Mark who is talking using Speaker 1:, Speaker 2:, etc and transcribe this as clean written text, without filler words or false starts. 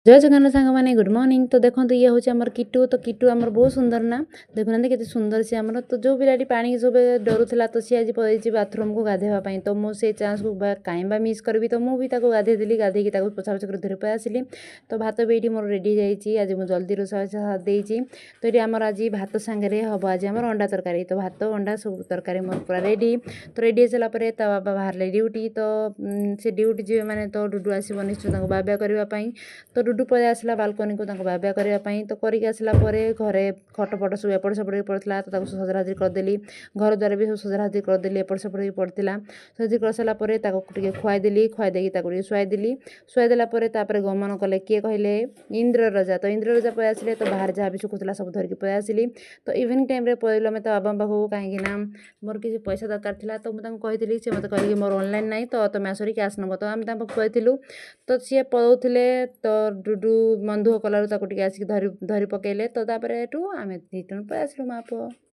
Speaker 1: जय जगन्नाथ सांग मैंने गुड मॉर्निंग। तो देखो ये हूँ आमर किटू। तो किटू आमर बहुत सुंदर ना, देखुना के सुंदर सी आमर। तो जो पिलाटी पानी सब डरुला तो सी आज पड़े बाथरूम को गाधेवाई। तो मुझे चान्स को कहीं मिस करी। तो मुझे गाधेदी गाधेकी पोछा पोछा कर धरी पै आसली। तो भात भी ये मोर रेडी जाइए। आज मुझे जल्दी रोसा देती। तो ये आमर आज भात सांगे हम आज आम अंडा तरकारी। तो भात अंडा सब तरकारी मोर पूरा रेडी। तो रेडी हो सारापर ता बाबा बाहर ड्यूटी। तो से ड्यूटी जी मैंने तो डुडू आसो निश्चय बाबा करने। तो डुडू पलि आसला बालकनी को बाबा करने। तो करके आसला घरे खट फट सब एपट सेपट पड़ता। तो सजराजी करदेली। घर द्वार भी सब सजराजी करदेली। एपट सेपट पड़ता। सजराजी कर सारापर खुआदेली। खुआदेकी शुआदेली। शुआदेलापर गमन कले किए कहले इंद्र रजा। तो इंद्र रजा पै आसिले। तो बाहर जहाँ भी सुखुला सब धरिकी पै आसिली। तो इवनिंग टाइम पलू आम तो बाबा पाखु कहीं मोर किसी पैसा दरकार था। तो मुझे कही से मत कह मोर ऑनलाइन नहीं। तो तुम आसरी कैश नब। तो आम कहलु। तो सी पलाउले। तो डुडू मन दुख कलु आसिक धरी पकड़े। तो आम रिटर्न पै आसलु माँ पुआ।